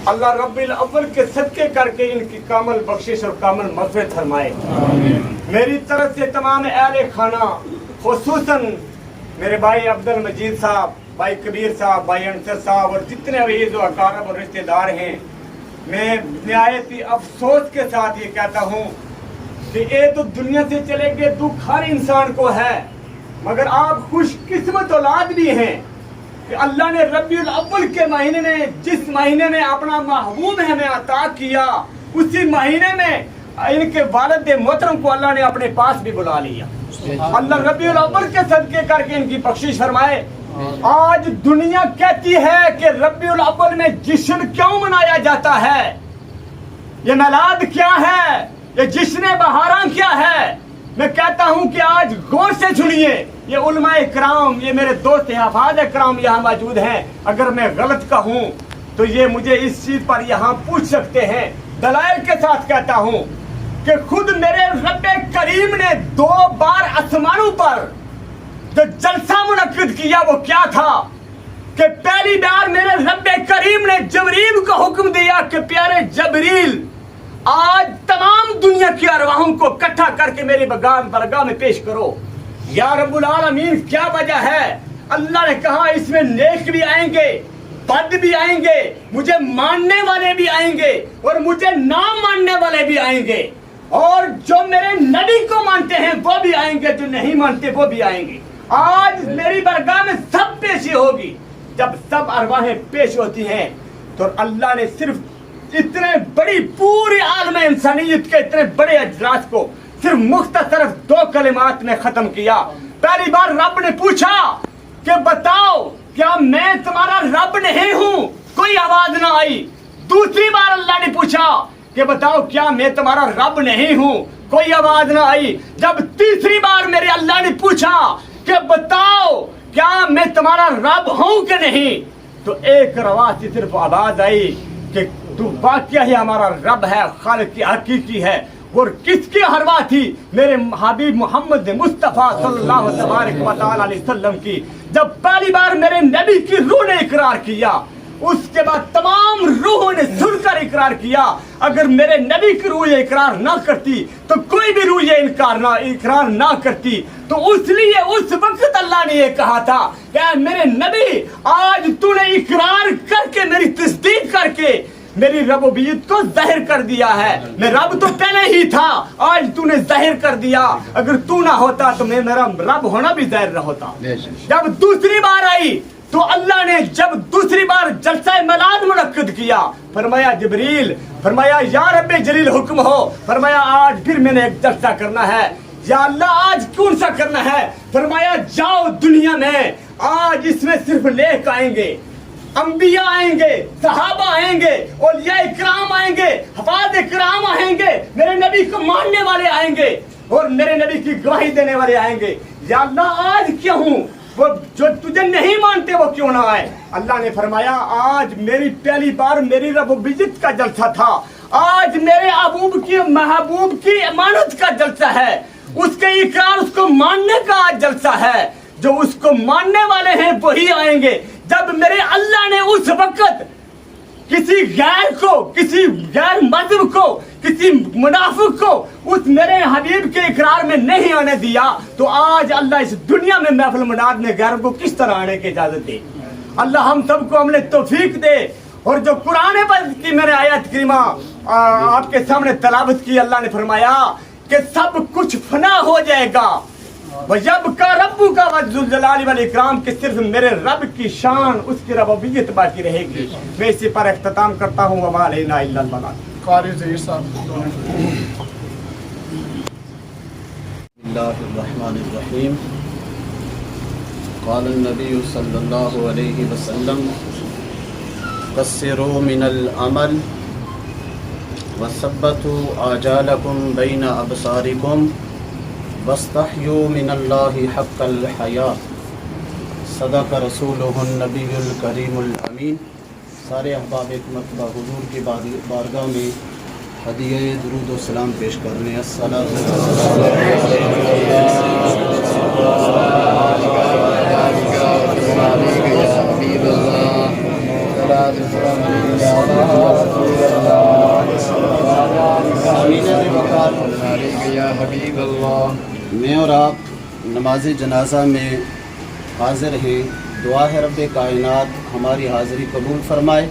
اللہ رب الاول کے صدقے کر کے ان کی کامل بخشش اور کامل مغفرت فرمائے۔ میری طرف سے تمام اہل خانہ، خصوصاً میرے بھائی عبد المجید صاحب، بھائی کبیر صاحب، بھائی انصر صاحب اور جتنے عزیز و اقارب اور رشتہ دار ہیں، میں نہایت ہی افسوس کے ساتھ یہ کہتا ہوں کہ یہ تو دنیا سے چلے گئے، دکھ ہر انسان کو ہے، مگر آپ خوش قسمت اولاد بھی ہیں کہ اللہ نے ربیع الاول کے مہینے میں، جس مہینے میں اپنا محبوب ہمیں عطا کیا، اسی مہینے میں ان کے والد محترم کو اللہ نے اپنے پاس بھی بلا لیا۔ اللہ ربیع الاول کے صدقے کر کے ان کی بخشش فرمائے۔ آج دنیا کہتی ہے کہ ربیع الاول میں جشن کیوں منایا جاتا ہے، یہ میلاد کیا ہے، یہ جشن بہاراں کیا ہے؟ میں کہتا ہوں کہ آج غور سے سنیے، یہ علماء کرام، یہ میرے دوست حفاظ کرام یہاں موجود ہیں، اگر میں غلط کہوں تو یہ مجھے اس چیز پر یہاں پوچھ سکتے ہیں۔ دلائل کے ساتھ کہتا ہوں کہ خود میرے رب کریم نے 2 بار آسمانوں پر جو جلسہ منعقد کیا وہ کیا تھا کہ پہلی بار میرے رب کریم نے جبریل کو حکم دیا کہ پیارے جبریل، آج تمام دنیا کی ارواحوں کو اکٹھا کر کے میری برگاہ میں پیش کرو۔ یا رب العالمین، کیا وجہ ہے؟ اللہ نے کہا اس میں نیک بھی آئیں گے، بد بھی آئیں گے، مجھے ماننے والے بھی آئیں گے اور مجھے نہ ماننے والے بھی آئیں گے، اور جو میرے نبی کو مانتے ہیں وہ بھی آئیں گے، جو نہیں مانتے وہ بھی آئیں گے۔ آج میری برگاہ میں سب پیشی ہوگی۔ جب سب ارواحیں پیش ہوتی ہیں تو اللہ نے صرف اتنے بڑی پوری عالم انسانیت کے اتنے بڑے اجلاس کو صرف مختصر 2 کلمات میں ختم کیا۔ پہلی بار رب نے پوچھا کہ بتاؤ کیا میں تمہارا رب نہیں ہوں؟ کوئی آواز نہ آئی۔ دوسری بار اللہ نے پوچھا کہ بتاؤ کیا میں تمہارا رب نہیں ہوں؟ کوئی آواز نہ آئی۔ جب تیسری بار میرے اللہ نے پوچھا کہ بتاؤ کیا میں تمہارا رب ہوں کہ نہیں، تو ایک رواج سے صرف آواز آئی کہ تو واقعہ ہی ہمارا رب ہے، خالق کی حقیقی ہے۔ اور کس کی ہروا تھی؟ میرے حبیب محمد مصطفیٰ صلی اللہ تبارک و تعالی علیہ وسلم کی۔ جب پہلی بار میرے نبی کی روح نے اقرار کیا، اس کے بعد تمام روحوں نے سن کر اقرار کیا۔ اگر میرے نبی کی روح یہ اقرار نہ کرتی تو کوئی بھی روح یہ اقرار نہ کرتی۔ تو اس لیے اس وقت اللہ نے یہ کہا تھا کہ اے میرے نبی، آج تو نے اقرار کر کے میری تصدیق کر کے میری ربوبیت کو ظاہر کر دیا ہے۔ میں رب تو پہلے ہی تھا، آج تو نے ظاہر کر دیا۔ اگر تو نہ ہوتا تو میں میرا رب ہونا بھی ظاہر نہ ہوتا۔ جب دوسری بار آئی تو اللہ نے جب دوسری بار جلسہ میلاد منعقد کیا، فرمایا جبریل، فرمایا یا رب جلیل حکم ہو، فرمایا آج پھر میں نے ایک جلسہ کرنا ہے۔ یا اللہ آج کون سا کرنا ہے؟ فرمایا جاؤ دنیا میں، آج اس میں صرف نیک آئیں گے، انبیاء آئیں گے، صحابہ آئیں گے، اولیاء اکرام آئیں گے، حفاظ اکرام آئیں گے، میرے نبی کو ماننے والے آئیں گے اور میرے نبی کی گواہی دینے والے آئیں گے۔ یا اللہ آج کیا ہوں؟ وہ جو تجھے نہیں مانتے وہ کیوں نہ آئے؟ اللہ نے فرمایا آج میری پہلی بار میری ربوبیت کا جلسہ تھا، آج میرے محبوب کی امانت کا جلسہ ہے، اس کے اقرار، اس کو ماننے کا آج جلسہ ہے۔ جو اس کو ماننے والے ہیں وہی آئیں گے۔ جب میرے اللہ نے اس وقت کسی غیر کو، کسی غیر مذہب کو، کسی منافق کو اس میرے حبیب کے اقرار میں نہیں آنے دیا، تو آج اللہ اس دنیا میں محفل مناد غیر کو کس طرح آنے کی اجازت دے؟ اللہ ہم سب کو عمل توفیق دے۔ اور جو قرآن پاک کی میں نے آیت کریمہ آپ کے سامنے تلاوت کی، اللہ نے فرمایا کہ سب کچھ فنا ہو جائے گا، وَيَبْقَى رَبُّكَ وَذُو الْجَلَالِ وَالْإِكْرَامِ، کہ صرف میرے رب کی شان، اس کی ربوبیت باقی رہے گی۔ میں اسی پر اختتام کرتا ہوں، وَمَا عَلَيْنَا إِلَّا الْبَلَاغُ۔ قاری ظہیر صاحب۔ بسم اللہ الرحمن الرحیم۔ قال النبی صلی اللہ علیہ وسلم قصروا من العمل وثبتوا آجالکم بین ابصارکم واستحیوا من اللہ حق الحیاء، صدق رسولہ النبی الکریم الامین۔ سارے احباب ایک مرتبہ حضور کی بارگاہ میں ہدیہ درود و سلام پیش کرنے۔ السلام یا حبیب اللہ. میں اور آپ نماز جنازہ میں حاضر ہیں. دعا ہے رب کائنات ہماری حاضری قبول فرمائے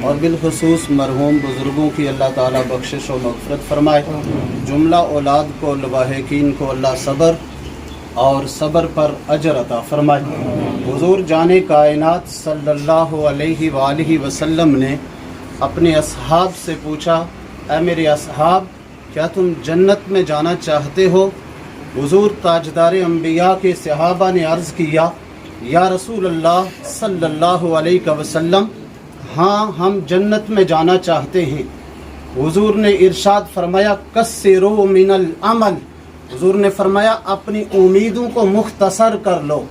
اور بالخصوص مرحوم بزرگوں کی اللہ تعالیٰ بخشش و مغفرت فرمائے. جملہ اولاد کو لواحقین کو اللہ صبر اور صبر پر اجر عطا فرمائے. حضور جان کائنات صلی اللہ علیہ وآلہ وسلم نے اپنے اصحاب سے پوچھا، اے میرے اصحاب کیا تم جنت میں جانا چاہتے ہو؟ حضور تاجدار انبیاء کے صحابہ نے عرض کیا، یا رسول اللہ صلی اللہ علیہ وسلم ہاں ہم جنت میں جانا چاہتے ہیں. حضور نے ارشاد فرمایا، کثروا من العمل. حضور نے فرمایا اپنی امیدوں کو مختصر کر لو.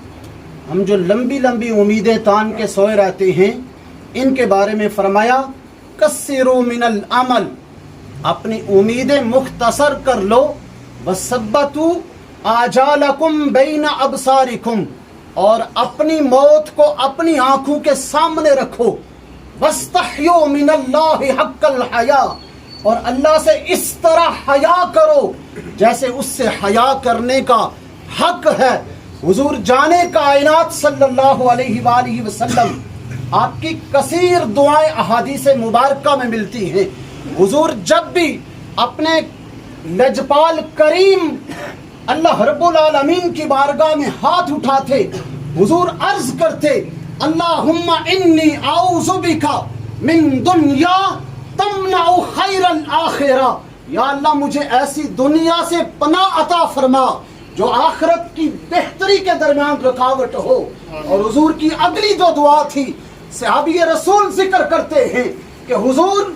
ہم جو لمبی لمبی امیدیں تان کے سوئے رہتے ہیں ان کے بارے میں فرمایا کثروا من العمل، اپنی امیدیں مختصر کر لو. وثبتوا آجالکم بین ابصارکم، اور اپنی موت کو اپنی آنکھوں کے سامنے رکھو. واستحیوا من اللہ حق الحیا، اور اللہ سے اس طرح حیا کرو جیسے اس سے حیا کرنے کا حق ہے. حضور جان کائنات صلی اللہ علیہ وآلہ وسلم آپ کی کثیر دعائیں احادیث مبارکہ میں ملتی ہیں. حضور جب بھی اپنے لجپال کریم اللہ رب العالمین کی بارگاہ میں ہاتھ اٹھاتے حضور عرض کرتے، اللہم انی اعوذ بک من دنیا تمنع خیر الآخرہ. یا اللہ مجھے ایسی دنیا سے پناہ عطا فرما جو آخرت کی بہتری کے درمیان رکاوٹ ہو. اور حضور کی اگلی جو دعا تھی صحابی رسول ذکر کرتے ہیں کہ حضور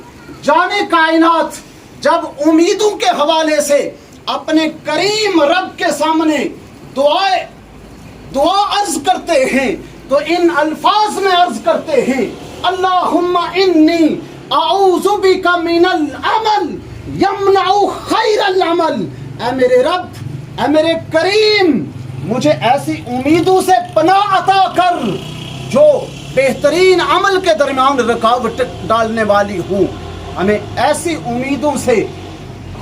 جان کائنات جب امیدوں کے حوالے سے اپنے کریم رب کے سامنے دعا عرض کرتے ہیں تو ان الفاظ میں عرض کرتے ہیں، اللہم انی اعوذ بک من العمل یمنع خیر العمل. اے میرے رب، اے میرے کریم، مجھے ایسی امیدوں سے پناہ عطا کر جو بہترین عمل کے درمیان رکاوٹ ڈالنے والی ہوں. ہمیں ایسی امیدوں سے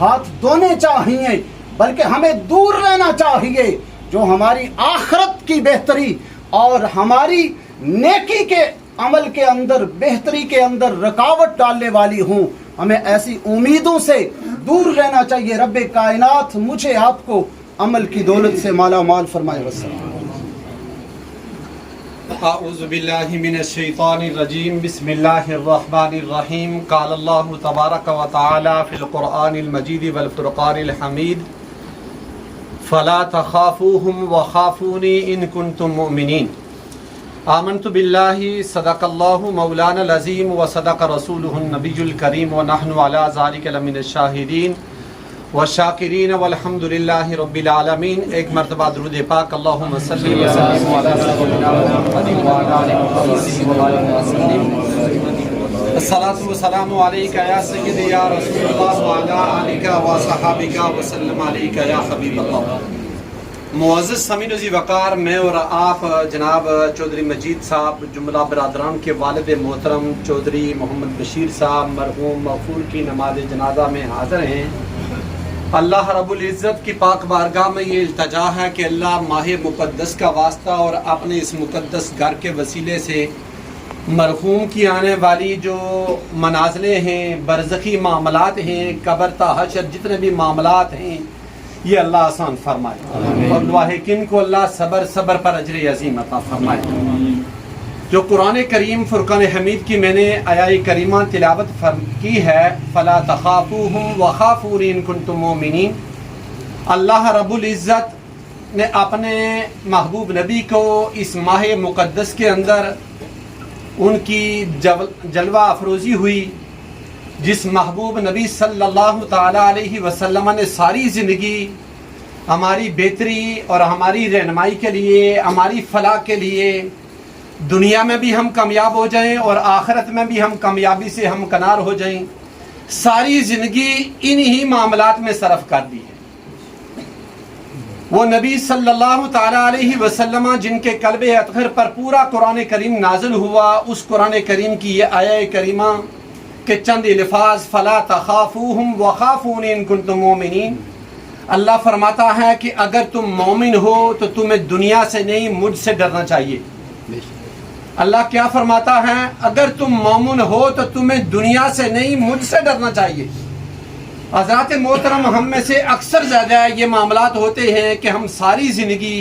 ہاتھ دھونے چاہیے، بلکہ ہمیں دور رہنا چاہیے جو ہماری آخرت کی بہتری اور ہماری نیکی کے عمل کے اندر بہتری کے اندر رکاوٹ ڈالنے والی ہوں. ہمیں ایسی امیدوں سے دور رہنا چاہیے. رب کائنات مجھے آپ کو عمل کی دولت سے مالا مال فرمائے. وسلم. اعوذ باللہ من الشیطان الرجیم. بسم اللہ الرحمن الرحیم. قال اللہ تبارک و تعالی فی القرآن المجید والفرقان الحمید، فلا تخافوهم وخافونی ان کنتم مؤمنین. آمنت باللہ صدق اللہ مولانا العظیم وصدق رسولہ النبی الکریم ونحن علی ذلک لمن الشاہدین والشاکرین والحمد للہ رب العالمین. ایک مرتبہ درود پاک اللہم صلی وسلم علی سیدنا محمد وعلی آلہ وسلم. الصلاۃ والسلام علیک یا سیدی یا رسول اللہ وعلی آلہ وصحابہ وسلم علیک یا حبیب اللہ. معزز سامعین ذی وقار، میں اور آپ جناب چودھری مجید صاحب جملہ برادران کے والد محترم چودھری محمد بشیر صاحب مرحوم مغفور کی نماز جنازہ میں حاضر ہیں. اللہ رب العزت کی پاک بارگاہ میں یہ التجا ہے کہ اللہ ماہ مقدس کا واسطہ اور اپنے اس مقدس گھر کے وسیلے سے مرحوم کی آنے والی جو منازلیں ہیں، برزخی معاملات ہیں، قبر تا حشر جتنے بھی معاملات ہیں، یہ اللہ آسان فرمائے اور لواحقین کو اللہ صبر پر اجر عظیم عطا فرمائے. جو قرآن کریم فرقان حمید کی میں نے آیہ کریمہ تلاوت کی ہے، فلا تخافوہم وخافونی ان کنتم مؤمنین. اللہ رب العزت نے اپنے محبوب نبی کو اس ماہ مقدس کے اندر ان کی جلوہ افروزی ہوئی، جس محبوب نبی صلی اللہ تعالیٰ علیہ وسلم نے ساری زندگی ہماری بہتری اور ہماری رہنمائی کے لیے، ہماری فلاح کے لیے، دنیا میں بھی ہم کامیاب ہو جائیں اور آخرت میں بھی ہم کامیابی سے ہمکنار ہو جائیں، ساری زندگی انہی معاملات میں صرف کر دی ہے. وہ نبی صلی اللہ تعالیٰ علیہ وسلم جن کے قلب اطہر پر پورا قرآن کریم نازل ہوا، اس قرآن کریم کی یہ آیہ کریمہ کے چند الفاظ، فلا تخافوہم وخافونی ان کنتم مؤمنین. اللہ فرماتا ہے کہ اگر تم مومن ہو تو تمہیں دنیا سے نہیں مجھ سے ڈرنا چاہیے. اللہ کیا فرماتا ہے؟ اگر تم مومن ہو تو تمہیں دنیا سے نہیں مجھ سے ڈرنا چاہیے. حضرات محترم، ہم میں سے اکثر زیادہ یہ معاملات ہوتے ہیں کہ ہم ساری زندگی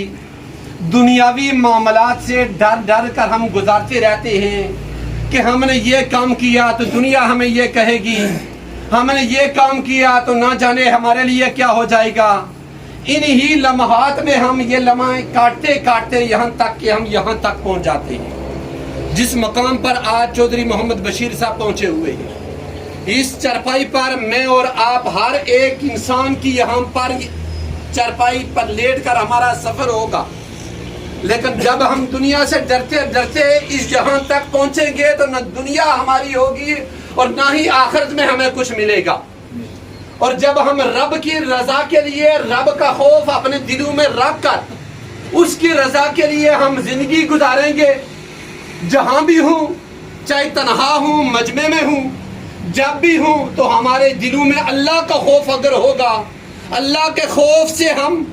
دنیاوی معاملات سے ڈر ڈر کر ہم گزارتے رہتے ہیں کہ ہم نے یہ کام کیا تو دنیا ہمیں یہ کہے گی، ہم نے یہ کام کیا تو نہ جانے ہمارے لیے کیا ہو جائے گا. انہی لمحات میں ہم یہ لمحے کاٹتے کاٹتے یہاں تک کہ ہم یہاں تک پہنچ جاتے ہیں جس مقام پر آج چودھری محمد بشیر صاحب پہنچے ہوئے ہیں. اس چرپائی پر میں اور آپ ہر ایک انسان کی یہاں پر چرپائی پر لیٹ کر ہمارا سفر ہوگا، لیکن جب ہم دنیا سے ڈرتے ڈرتے اس جہاں تک پہنچیں گے تو نہ دنیا ہماری ہوگی اور نہ ہی آخرت میں ہمیں کچھ ملے گا. اور جب ہم رب کی رضا کے لیے رب کا خوف اپنے دلوں میں رکھ کر اس کی رضا کے لیے ہم زندگی گزاریں گے، جہاں بھی ہوں، چاہے تنہا ہوں، مجمع میں ہوں، جب بھی ہوں، تو ہمارے دلوں میں اللہ کا خوف اگر ہوگا، اللہ کے خوف سے ہم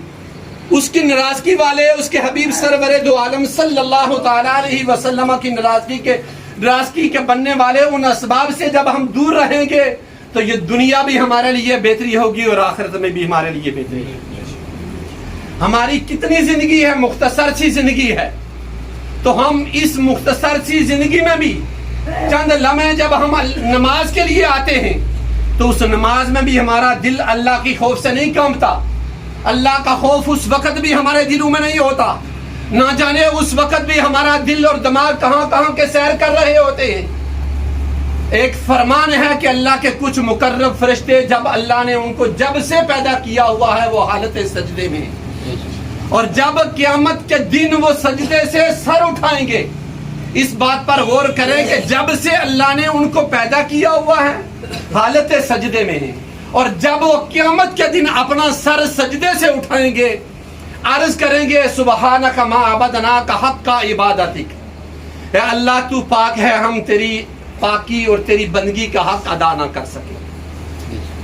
اس کی ناراضگی والے، اس کے حبیب سرور دو عالم صلی اللہ تعالی علیہ وسلم کی ناراضگی کے بننے والے ان اسباب سے جب ہم دور رہیں گے تو یہ دنیا بھی ہمارے لیے بہتری ہوگی اور آخرت میں بھی ہمارے لیے بہتری ہوگی. ہماری کتنی زندگی ہے، مختصر سی زندگی ہے، تو ہم اس مختصر سی زندگی میں بھی چند لمحے جب ہم نماز کے لیے آتے ہیں تو اس نماز میں بھی ہمارا دل اللہ کی خوف سے نہیں کانپتا. اللہ کا خوف اس وقت بھی ہمارے دلوں میں نہیں ہوتا. نہ جانے اس وقت بھی ہمارا دل اور دماغ کہاں کہاں کے سیر کر رہے ہوتے ہیں. ایک فرمان ہے کہ اللہ کے کچھ مقرب فرشتے جب اللہ نے ان کو جب سے پیدا کیا ہوا ہے وہ حالت سجدے میں، اور جب قیامت کے دن وہ سجدے سے سر اٹھائیں گے. اس بات پر غور کریں کہ جب سے اللہ نے ان کو پیدا کیا ہوا ہے حالت سجدے میں ہے، اور جب وہ قیامت کے دن اپنا سر سجدے سے اٹھائیں گے عرض کریں گے سبحانک ما عبدناک حق عبادتک، اے اللہ تو پاک ہے، ہم تیری پاکی اور تیری بندگی کا حق ادا نہ کر سکے.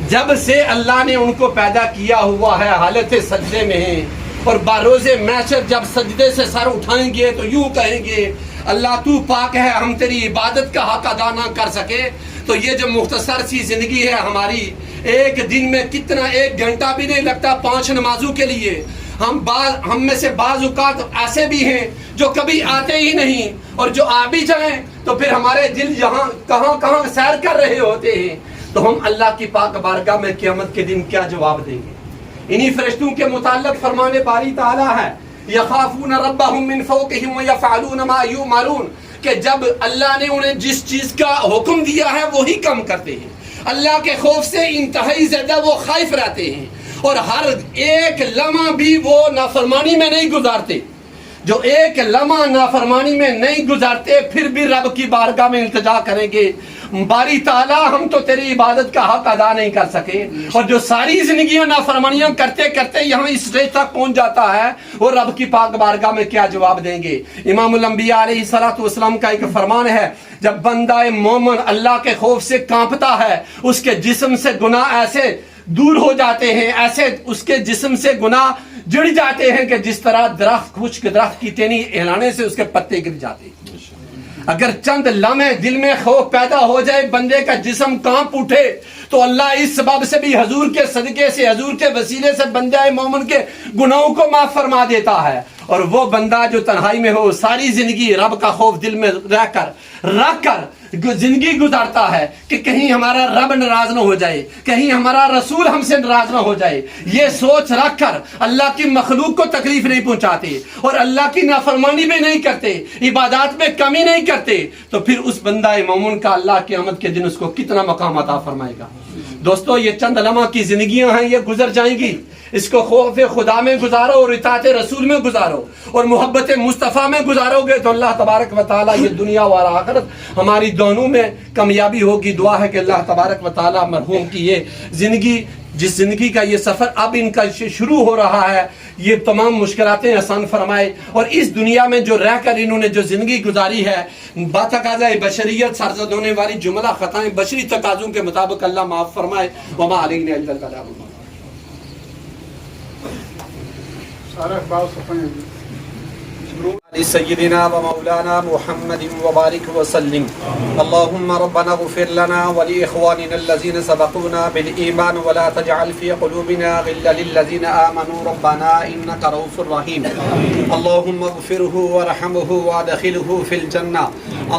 جب سے اللہ نے ان کو پیدا کیا ہوا ہے حالت سجدے میں ہے، اور باروز محشر جب سجدے سے سر اٹھائیں گے تو یوں کہیں گے اللہ تو پاک ہے، ہم تیری عبادت کا حق ادا نہ کر سکے. تو یہ جو مختصر سی زندگی ہے ہماری، ایک دن میں کتنا، ایک گھنٹہ بھی نہیں لگتا 5 نمازوں کے لیے. ہم میں سے بعض اوقات ایسے بھی ہیں جو کبھی آتے ہی نہیں، اور جو آ بھی جائیں تو پھر ہمارے دل یہاں کہاں کہاں سیر کر رہے ہوتے ہیں. تو ہم اللہ کی پاک بارگاہ میں قیامت کے دن کیا جواب دیں گے؟ انہی فرشتوں کے متعلق فرمان باری تعالیٰ ہے یخافون ربهم من فوقهم ويفعلون ما یؤمرون، کہ جب اللہ نے انہیں جس چیز کا حکم دیا ہے وہی کام کرتے ہیں. اللہ کے خوف سے انتہائی زیادہ وہ خائف رہتے ہیں، اور ہر ایک لمحہ بھی وہ نافرمانی میں نہیں گزارتے. جو ایک لمحہ نافرمانی میں نہیں گزارتے پھر بھی رب کی بارگاہ میں التجا کریں گے باری تعالیٰ ہم تو تیری عبادت کا حق ادا نہیں کر سکے. اور جو ساری زندگیاں نافرمانیاں کرتے کرتے یہاں اس اسٹیج تک پہنچ جاتا ہے وہ رب کی پاک بارگاہ میں کیا جواب دیں گے؟ امام الانبیاء علیہ السلام کا ایک فرمان ہے، جب بندہ مومن اللہ کے خوف سے کانپتا ہے اس کے جسم سے گناہ ایسے دور ہو جاتے ہیں، ایسے اس کے جسم سے گناہ جڑ جاتے ہیں کہ جس طرح درخت خشک درخت کی ٹہنی ہلانے سے اس کے پتے گر جاتے ہیں. اگر چند لمحے دل میں خوف پیدا ہو جائے، بندے کا جسم کانپ اٹھے، تو اللہ اس سبب سے بھی حضور کے صدقے سے، حضور کے وسیلے سے بندہ مومن کے گناہوں کو معاف فرما دیتا ہے. اور وہ بندہ جو تنہائی میں ہو ساری زندگی رب کا خوف دل میں رکھ کر زندگی گزارتا ہے کہ کہیں ہمارا رب ناراض نہ ہو جائے، کہیں ہمارا رسول ہم سے ناراض نہ ہو جائے، یہ سوچ رکھ کر اللہ کی مخلوق کو تکلیف نہیں پہنچاتے اور اللہ کی نافرمانی بھی نہیں کرتے، عبادات میں کمی نہیں کرتے، تو پھر اس بندہ مومن کا اللہ قیامت کے دن اس کو کتنا مقام عطا فرمائے گا. دوستو یہ چند لمحہ کی زندگیاں ہیں، یہ گزر جائیں گی. اس کو خوف خدا میں گزارو اور اطاعت رسول میں گزارو اور محبت مصطفیٰ میں گزارو گے تو اللہ تبارک و تعالیٰ یہ دنیا و آخرت ہماری دونوں میں کامیابی ہوگی. دعا ہے کہ اللہ تبارک و تعالیٰ مرحوم کی یہ زندگی، جس زندگی کا یہ سفر اب ان کا شروع ہو رہا ہے، یہ تمام مشکلاتیں آسان فرمائے، اور اس دنیا میں جو رہ کر انہوں نے جو زندگی گزاری ہے بتقاضۂ بشریت سرزد ہونے والی جملہ خطائیں بشری تقاضوں کے مطابق اللہ معاف فرمائے. وما علینا الا البلاغ. سارا اخبار صفحے سيدنا ومولانا محمد وبارك وسلم. اللهم ربنا اغفر لنا ولإخواننا الذين سبقونا بالإيمان ولا تجعل في قلوبنا غلا للذين آمنوا ربنا إنك رؤوف رحيم. اللهم اغفره وارحمه وادخله في الجنة.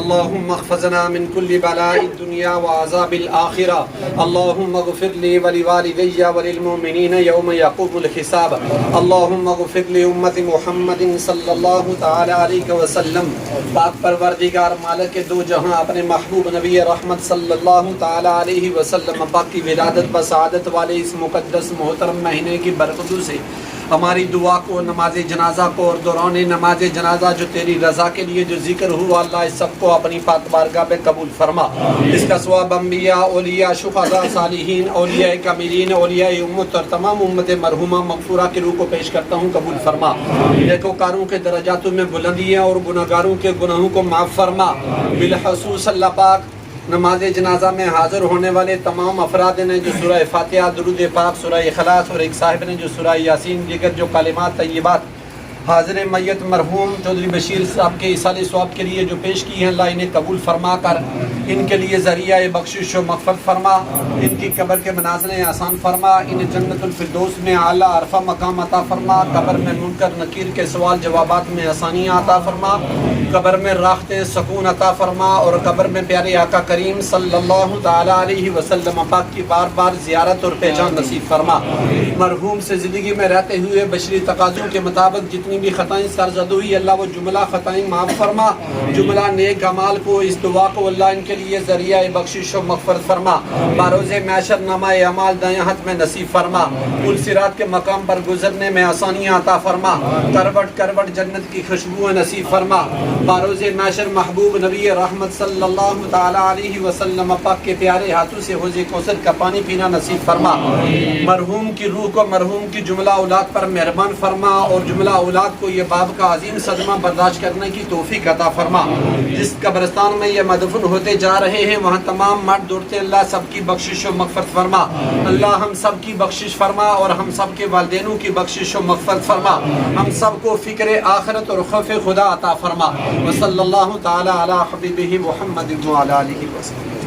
اللهم احفظنا من كل بلاء الدنيا وعذاب الآخرة. اللهم اغفر لي ولوالدي وللمؤمنين يوم يقوم الحساب. اللهم اغفر لأمة محمد صلى الله تعالى علیہ وسلم. پاک پروردگار مالک دو جہاں اپنے محبوب نبی رحمت صلی اللہ تعالی علیہ وسلم پاک کی ولادت بسعادت والے اس مقدس محترم مہینے کی برکتوں سے ہماری دعا کو، نماز جنازہ کو اور دوران نماز جنازہ جو تیری رضا کے لیے جو ذکر ہوا، اللہ اس سب کو اپنی پاک بارگاہ میں قبول فرما. اس کا ثواب انبیاء، اولیاء، شہداء، صالحین، اولیاء کاملین، اولیاء امت اور تمام امت مرحومہ مغفورہ کی روح کو پیش کرتا ہوں، قبول فرما. نیکوکاروں کے درجاتوں میں بلندیاں اور گناہگاروں کے گناہوں کو معاف فرما. بالخصوص اللہ پاک نماز جنازہ میں حاضر ہونے والے تمام افراد نے جو سورہ فاتحہ، درود پاک، سورہ اخلاص اور ایک صاحب نے جو سورہ یاسین، دیگر جو کلمات طیبات حاضر میت مرحوم چودھری بشیر صاحب کے ایصال ثواب کے لیے جو پیش کی ہیں، اللہ انہیں قبول فرما کر ان کے لیے ذریعہ بخشش و مغفرت فرما. ان کی قبر کے منازلیں آسان فرما. انہیں جنت الفردوس میں اعلیٰ عرفہ مقام عطا فرما. قبر میں منکر نکیر کے سوال جوابات میں آسانیاں عطا فرما. قبر میں راحت سکون عطا فرما. اور قبر میں پیارے آقا کریم صلی اللہ تعالیٰ علیہ وسلم پاک کی بار بار زیارت اور پہچان نصیب فرما. مرحوم سے زندگی میں رہتے ہوئے بشری تقاضوں کے مطابق جتنی بھی خطائیں سرزد ہوئی، اللہ وہ جملہ خطائیں معاف فرما. جملہ نیک اعمال کو، اس دعا کو اللہ ان کے لیے ذریعہ بخشش و مغفرت فرما. بروز محشر نامہ اعمال دائیں ہاتھ میں نصیب فرما. پل صراط کے مقام پر گزرنے میں آسانیاں عطا فرما. کروٹ کروٹ جنت کی خوشبوئیں نصیب فرما. بروز محشر محبوب نبی رحمت صلی اللہ تعالی علیہ وسلم پاک کے پیارے ہاتھوں سے حوض کوثر کا پانی پینا نصیب فرما. مرحوم کی روح کو، مرحوم کی جملہ اولاد پر مہربان فرما. اور جملہ اولاد کو یہ باب کا عظیم صدمہ برداشت کرنے کی توفیق عطا فرما. جس قبرستان میں یہ مدفون ہوتے جا رہے ہیں وہاں تمام مرد عورتیں، اللہ سب کی بخشش و مغفرت فرما. اللہ ہم سب کی بخشش فرما اور ہم سب کے والدینوں کی بخشش و مغفرت فرما. ہم سب کو فکر آخرت اور خوف خدا عطا فرما. وصلی اللہ تعالی علی حبیبہ محمد وعلی آلہ وسلم.